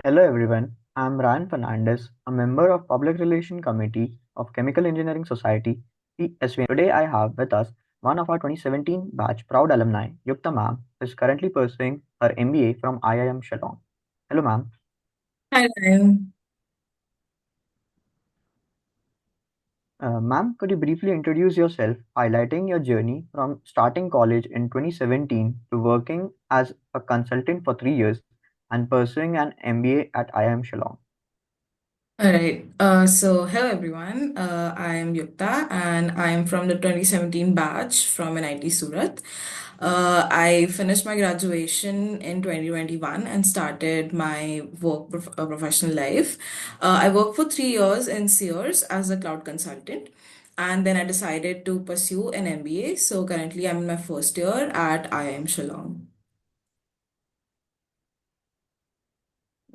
Hello everyone, I'm Ryan Fernandez, a member of Public Relation Committee of Chemical Engineering Society, the SVNIT. Today I have with us one of our 2017 batch proud alumni, Yukta Ma'am, who is currently pursuing her MBA from IIM Shillong. Hello ma'am. Hi, Ryan. Ma'am, could you briefly introduce yourself, highlighting your journey from starting college in 2017 to working as a consultant for 3 years and pursuing an MBA at IIM Shillong? All right. Hello everyone. I am Yukta and I am from the 2017 batch from NIT Surat. I finished my graduation in 2021 and started my professional life. I worked for 3 years in Sears as a cloud consultant. And then I decided to pursue an MBA. So currently I'm in my first year at IIM Shillong.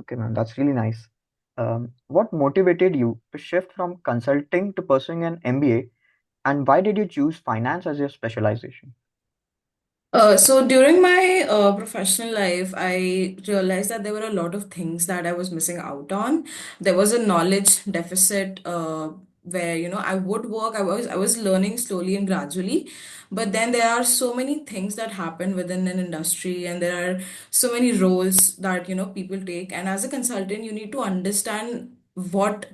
Okay, ma'am, that's really nice. What motivated you to shift from consulting to pursuing an MBA, and why did you choose finance as your specialization? So during my professional life, I realized that there were a lot of things that I was missing out on. There was a knowledge deficit where, I would work. I was learning slowly and gradually, but then there are so many things that happen within an industry, and there are so many roles that, people take. And as a consultant, you need to understand what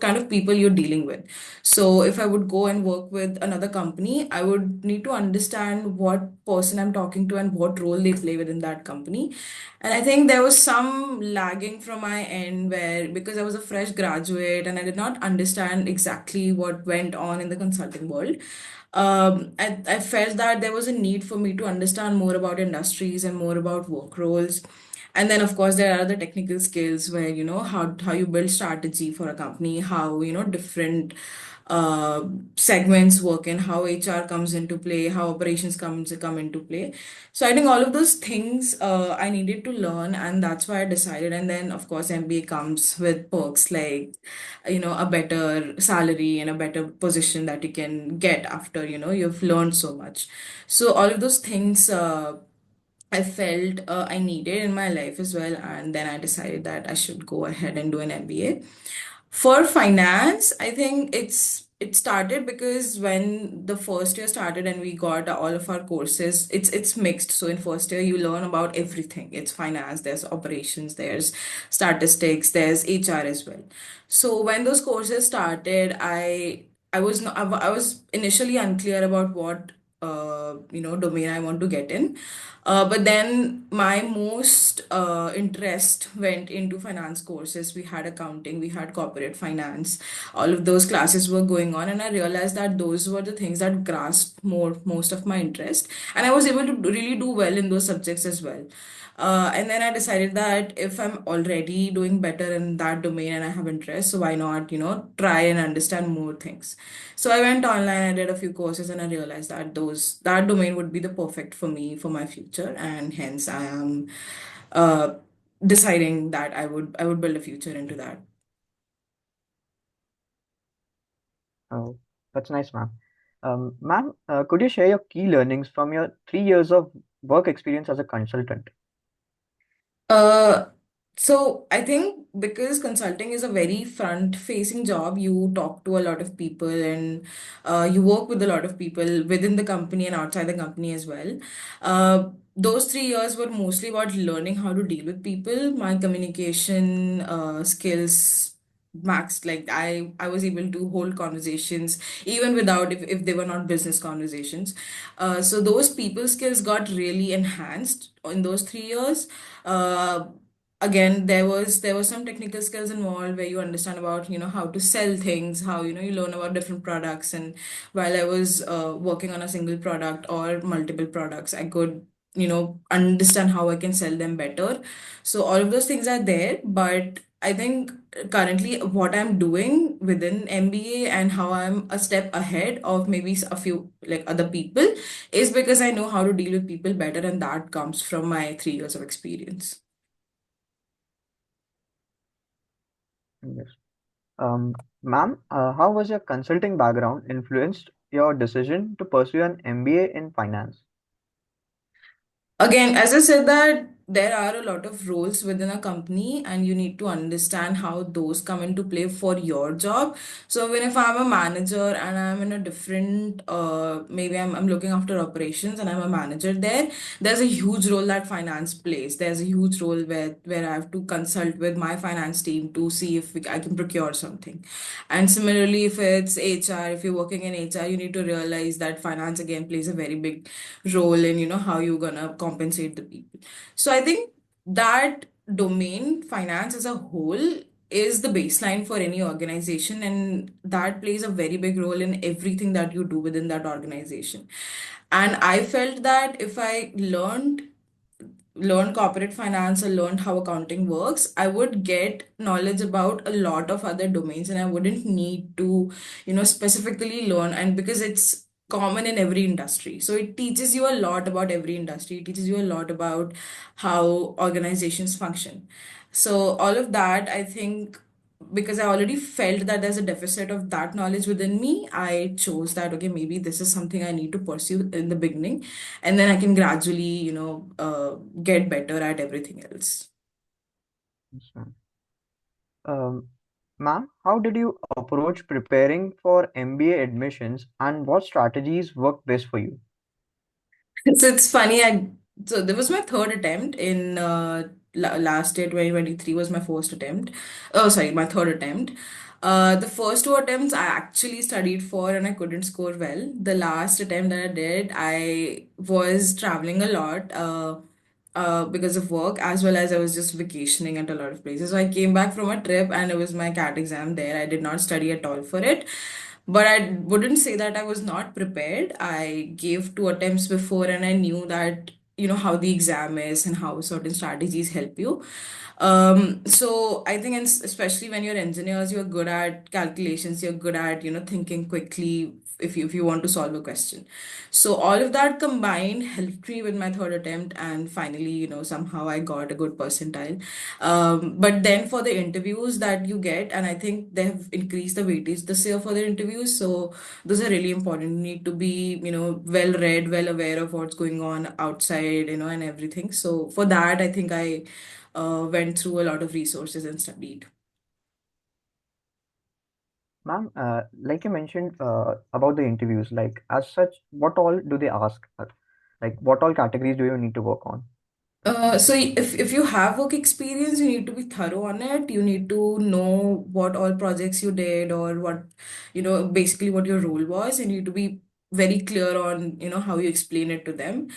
kind of people you're dealing with. So if I would go and work with another company, I would need to understand what person I'm talking to and what role they play within that company. And I think there was some lagging from my end where because I was a fresh graduate and I did not understand exactly what went on in the consulting world. I felt that there was a need for me to understand more about industries and more about work roles. And then, of course, there are the technical skills where, how you build strategy for a company, how, different uh, segments work and how HR comes into play, how operations come into play. So I think all of those things I needed to learn, and that's why I decided. And then, of course, MBA comes with perks like, a better salary and a better position that you can get after, you've learned so much. So all of those things. I felt I needed in my life as well, and then I decided that I should go ahead and do an MBA. For finance, I think it started because when the first year started and we got all of our courses, it's mixed. So in first year you learn about everything. It's finance, there's operations, there's statistics, there's HR as well. So when those courses started, I was initially unclear about what domain I want to get in. But then my most interest went into finance courses. We had accounting, we had corporate finance. All of those classes were going on, and I realized that those were the things that grasped most of my interest, and I was able to really do well in those subjects as well. And then I decided that if I'm already doing better in that domain and I have interest, so why not, try and understand more things. So I went online, I did a few courses, and I realized that that domain would be the perfect for me for my future, and hence I am uh, deciding that I would build a future into that. Oh, that's nice, ma'am. Ma'am, could you share your key learnings from your 3 years of work experience as a consultant? Uh, so I think because consulting is a very front-facing job, you talk to a lot of people and you work with a lot of people within the company and outside the company as well. Those 3 years were mostly about learning how to deal with people. My communication skills maxed. Like I was able to hold conversations even without if they were not business conversations. So those people skills got really enhanced in those 3 years. uh, Again, there was some technical skills involved where you understand about how to sell things, how you learn about different products. And while I was working on a single product or multiple products, I could understand how I can sell them better. So all of those things are there, but I think currently what I'm doing within MBA and how I'm a step ahead of maybe a few like other people is because I know how to deal with people better, and that comes from my 3 years of experience. Yes. Ma'am, how was your consulting background influenced your decision to pursue an MBA in finance? Again, as I said that there are a lot of roles within a company, and you need to understand how those come into play for your job. So when if I'm a manager and I'm in a different, maybe I'm looking after operations and I'm a manager there, there's a huge role that finance plays. There's a huge role where I have to consult with my finance team to see if I can procure something. And similarly, if it's HR, if you're working in HR, you need to realize that finance again plays a very big role in, how you're gonna compensate the people. So I think that domain, finance as a whole, is the baseline for any organization, and that plays a very big role in everything that you do within that organization. And I felt that if I learned corporate finance or learned how accounting works, I would get knowledge about a lot of other domains, and I wouldn't need to, specifically learn. And because it's common in every industry, so it teaches you a lot about every industry. It teaches you a lot about how organizations function. So all of that, I think, because I already felt that there's a deficit of that knowledge within me, I chose that, okay, maybe this is something I need to pursue in the beginning, and then I can gradually, get better at everything else. Yes, ma'am. Um, Ma'am, how did you approach preparing for MBA admissions and what strategies work best for you? So it's funny. So there was my third attempt in last year, 2023 was my first attempt. Oh, sorry, my third attempt. The first two attempts I actually studied for and I couldn't score well. The last attempt that I did, I was traveling a lot because of work, as well as I was just vacationing at a lot of places. So I came back from a trip and it was my CAT exam there. I did not study at all for it. But I wouldn't say that I was not prepared. I gave two attempts before and I knew that, how the exam is and how certain strategies help you. So I think, especially when you're engineers, you're good at calculations, you're good at, thinking quickly if you want to solve a question. So all of that combined helped me with my third attempt, and finally, somehow I got a good percentile. But then for the interviews that you get, and I think they have increased the weightage this year for the interviews. So those are really important. You need to be, well read, well aware of what's going on outside, and everything. So for that, I think I went through a lot of resources and studied. Ma'am, like you mentioned about the interviews, like as such, what all do they ask? Like what all categories do you need to work on? So if you have work experience, you need to be thorough on it. You need to know what all projects you did, or what, basically what your role was. You need to be very clear on, how you explain it to them.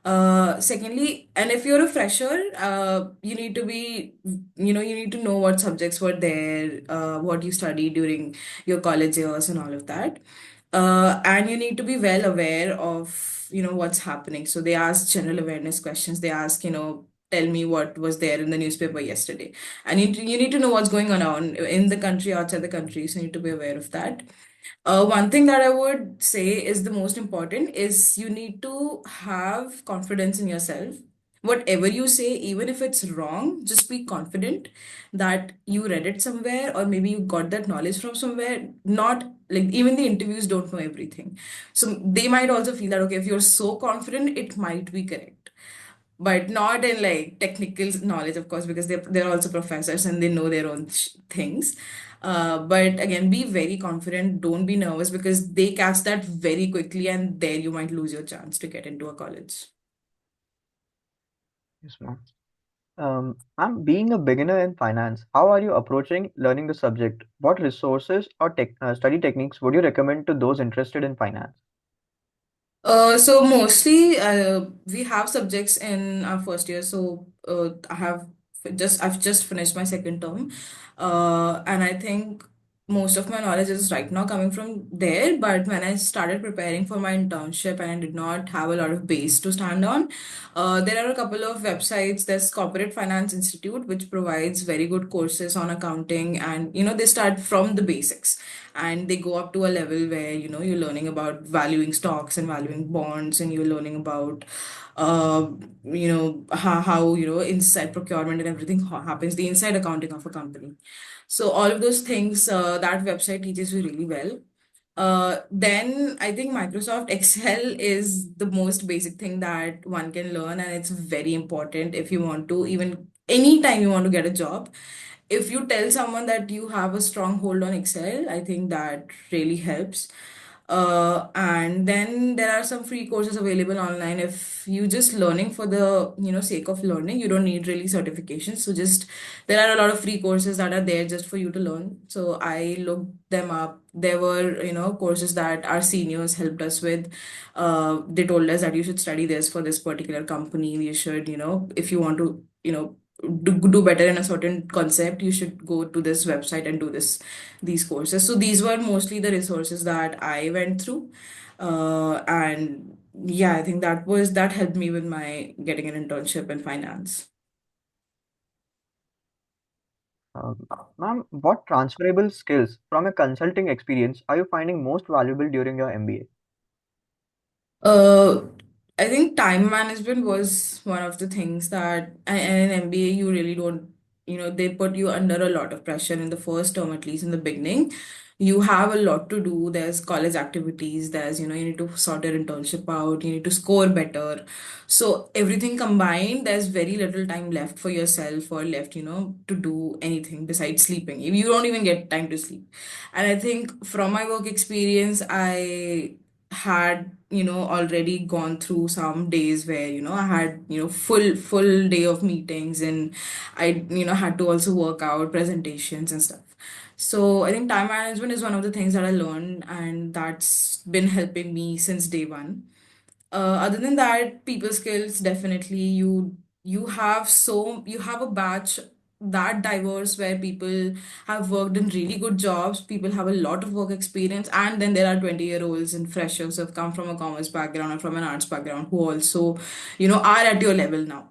Secondly, and if you're a fresher, you need to know what subjects were there, what you studied during your college years and all of that. And you need to be well aware of, what's happening. So they ask general awareness questions. They ask, tell me what was there in the newspaper yesterday. And you need to know what's going on in the country, outside the country. So you need to be aware of that. One thing that I would say is the most important is you need to have confidence in yourself. Whatever you say, even if it's wrong, just be confident that you read it somewhere, or maybe you got that knowledge from somewhere. Not like, even the interviews don't know everything. So they might also feel that, okay, if you're so confident, it might be correct, but not in like technical knowledge, of course, because they're also professors and they know their own things. But again, be very confident. Don't be nervous, because they catch that very quickly, and there you might lose your chance to get into a college. Yes, ma'am. Ma'am, being a beginner in finance, how are you approaching learning the subject? What resources or study techniques would you recommend to those interested in finance? So mostly, we have subjects in our first year. So I've just finished my second term, and I think most of my knowledge is right now coming from there. But when I started preparing for my internship and I did not have a lot of base to stand on, there are a couple of websites. There's Corporate Finance Institute, which provides very good courses on accounting, and they start from the basics and they go up to a level where you're learning about valuing stocks and valuing bonds, and you're learning about uh how inside procurement and everything happens, the inside accounting of a company. So all of those things, that website teaches you really well. Then I think Microsoft Excel is the most basic thing that one can learn, and it's very important if you want to, even anytime you want to get a job. If you tell someone that you have a strong hold on Excel, I think that really helps. And then there are some free courses available online. If you just learning for the sake of learning, you don't need really certifications. So just there are a lot of free courses that are there just for you to learn. So I looked them up. There were courses that our seniors helped us with. They told us that you should study this for this particular company. You should if you want to do better in a certain concept, you should go to this website and do these courses. So these were mostly the resources that I went through. And yeah, I think that helped me with my getting an internship in finance. Ma'am, what transferable skills from a consulting experience are you finding most valuable during your MBA? Uh, I think time management was one of the things that, and in MBA, you really don't, they put you under a lot of pressure in the first term, at least in the beginning. You have a lot to do. There's college activities, you need to sort your internship out, you need to score better. So everything combined, there's very little time left for yourself or left, to do anything besides sleeping. You don't even get time to sleep. And I think from my work experience, I had already gone through some days where I had full day of meetings, and I had to also work out presentations and stuff. So I think time management is one of the things that I learned, and that's been helping me since day one. Other than that, people skills, definitely you have a batch that diverse where people have worked in really good jobs, people have a lot of work experience, and then there are 20-year-olds and freshers who have come from a commerce background or from an arts background who also, are at your level now.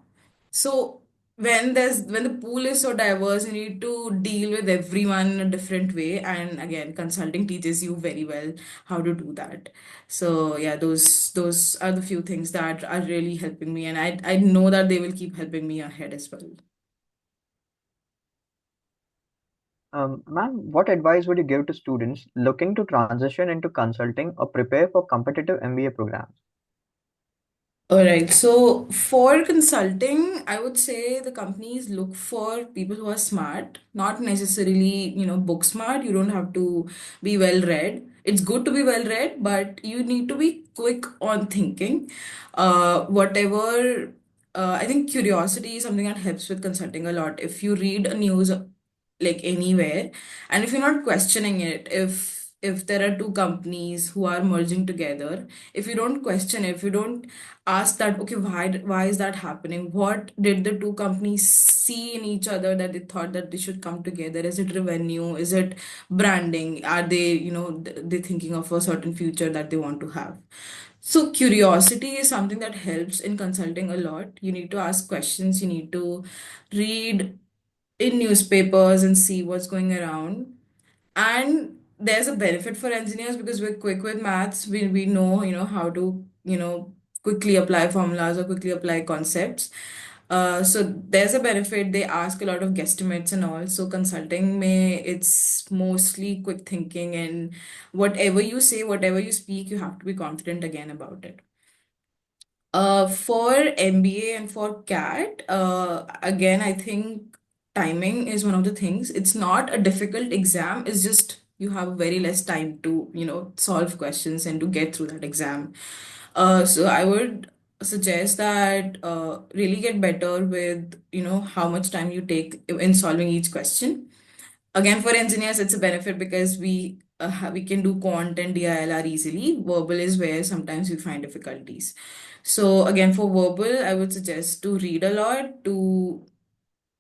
So when the pool is so diverse, you need to deal with everyone in a different way. And again, consulting teaches you very well how to do that. So yeah, those are the few things that are really helping me, and I know that they will keep helping me ahead as well. Ma'am, what advice would you give to students looking to transition into consulting or prepare for competitive MBA programs? All right. So for consulting, I would say the companies look for people who are smart, not necessarily, book smart. You don't have to be well read. It's good to be well read, but you need to be quick on thinking. Whatever, I think curiosity is something that helps with consulting a lot. If you read a news like anywhere, and if you're not questioning it, if there are two companies who are merging together, if you don't question it, if you don't ask that, okay, why is that happening, what did the two companies see in each other that they thought that they should come together, is it revenue, is it branding, are they they thinking of a certain future that they want to have. So curiosity is something that helps in consulting a lot. You need to ask questions, you need to read in newspapers and see what's going around. And there's a benefit for engineers because we're quick with maths. We know, how to, quickly apply formulas or quickly apply concepts. So there's a benefit. They ask a lot of guesstimates and all. So consulting may it's mostly quick thinking, and whatever you say, whatever you speak, you have to be confident again about it. For MBA and for CAT, again, I think timing is one of the things. It's not a difficult exam, it's just you have very less time to, solve questions and to get through that exam. So I would suggest that really get better with, how much time you take in solving each question. Again, for engineers, it's a benefit because we can do quant and DILR easily. Verbal is where sometimes we find difficulties. So again, for verbal, I would suggest to read a lot, to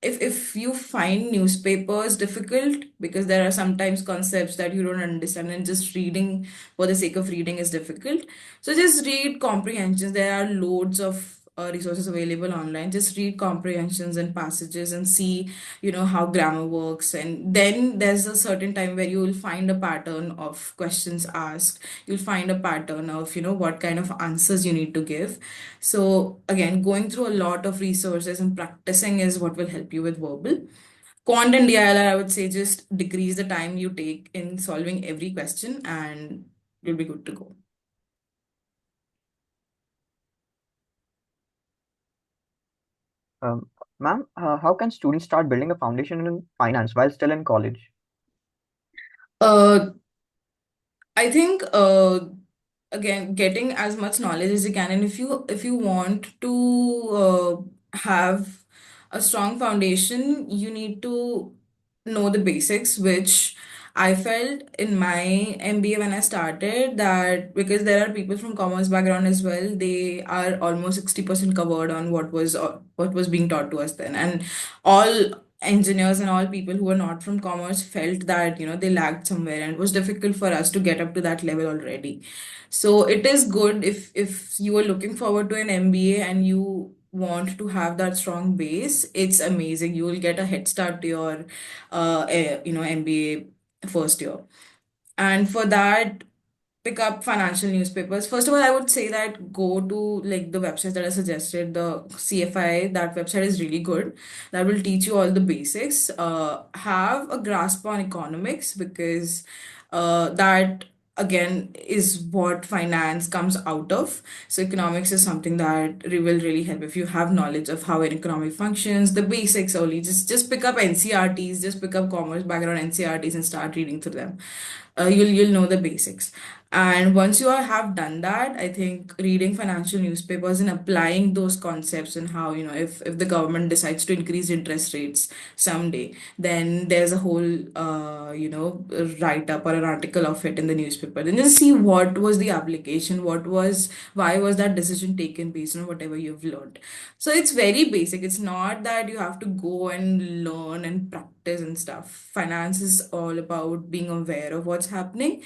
if you find newspapers difficult because there are sometimes concepts that you don't understand and just reading for the sake of reading is difficult, so just read comprehensions. There are loads of resources available online. Just read comprehensions and passages and see how grammar works, and then there's a certain time where you will find a pattern of questions asked. You'll find a pattern of what kind of answers you need to give. So again, going through a lot of resources and practicing is what will help you with verbal. Quant and DILR, I would say just decrease the time you take in solving every question and you'll be good to go. Um, Ma'am, how can students start building a foundation in finance while still in college? Uh, I think again, getting as much knowledge as you can, and if you want to have a strong foundation, you need to know the basics, which I felt in my MBA when I started, that because there are people from commerce background as well, they are almost 60% covered on what was being taught to us then. And all engineers and all people who were not from commerce felt that they lagged somewhere, and it was difficult for us to get up to that level already. So it is good if you are looking forward to an MBA and you want to have that strong base. It's amazing. You will get a head start to your MBA first year. And for that, pick up financial newspapers. First of all, I would say that go to like the websites that I suggested. The CFI, that website is really good. That will teach you all the basics. Have a grasp on economics, because that again is what finance comes out of. So economics is something that will really help if you have knowledge of how an economy functions, the basics only. Just pick up NCRTs, just pick up commerce background NCRTs and start reading through them. You'll know the basics. And once you have done that, I think reading financial newspapers and applying those concepts, and how, if the government decides to increase interest rates someday, then there's a whole write up or an article of it in the newspaper. Then just see what was the application, why was that decision taken based on whatever you've learned. So it's very basic. It's not that you have to go and learn and practice and stuff. Finance is all about being aware of what's happening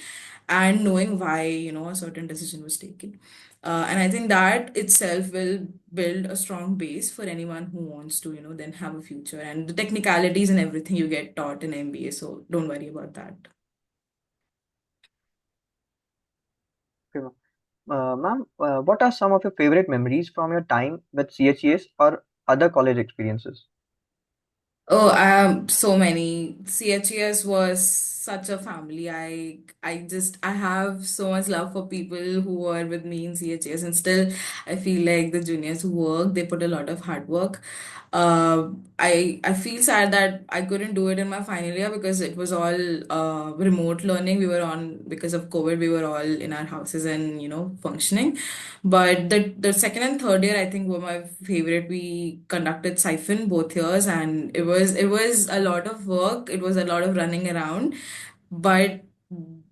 and knowing why, a certain decision was taken. And I think that itself will build a strong base for anyone who wants to, then have a future. And the technicalities and everything you get taught in MBA, so don't worry about that. Okay, ma'am, what are some of your favorite memories from your time with CHES or other college experiences? Oh, so many. CHES was such a family. I have so much love for people who were with me in CHES, and still I feel like the juniors who work, they put a lot of hard work. I feel sad that I couldn't do it in my final year because it was all remote learning. We were on because of COVID. We were all in our houses and functioning. But the second and third year, I think, were my favorite. We conducted siphon both years, and it was a lot of work. It was a lot of running around, but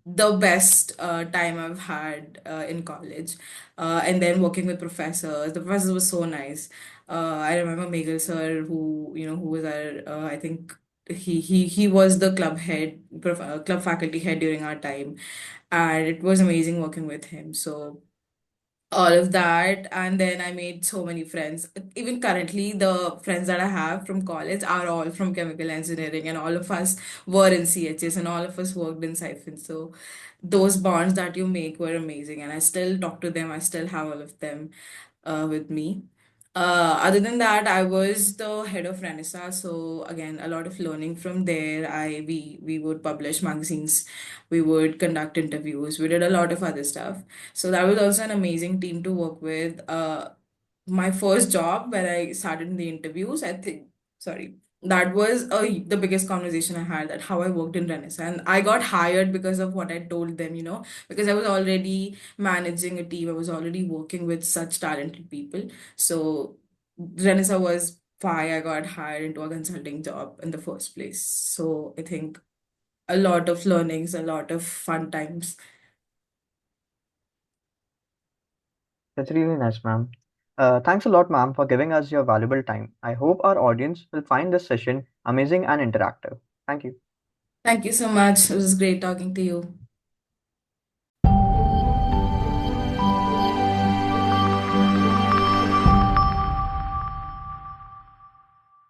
the best time I've had in college. And then working with professors. The professors were so nice. I remember Megal sir, who was our, I think he was the club head, club faculty head during our time, and it was amazing working with him. So all of that, and then I made so many friends. Even currently, the friends that I have from college are all from chemical engineering, and all of us were in CHS, and all of us worked in siphon. So those bonds that you make were amazing, and I still talk to them. I still have all of them with me. Other than that, I was the head of Renaissance, so again, a lot of learning from there. We would publish magazines, we would conduct interviews, we did a lot of other stuff. So that was also an amazing team to work with. My first job when I started in the interviews, I think, sorry, that was the biggest conversation I had, that how I worked in Renaissance. And I got hired because of what I told them, because I was already managing a team, I was already working with such talented people. So Renaissance was why I got hired into a consulting job in the first place. So I think a lot of learnings, a lot of fun times. That's really nice, ma'am. Thanks a lot, ma'am, for giving us your valuable time. I hope our audience will find this session amazing and interactive. Thank you. Thank you so much. It was great talking to you.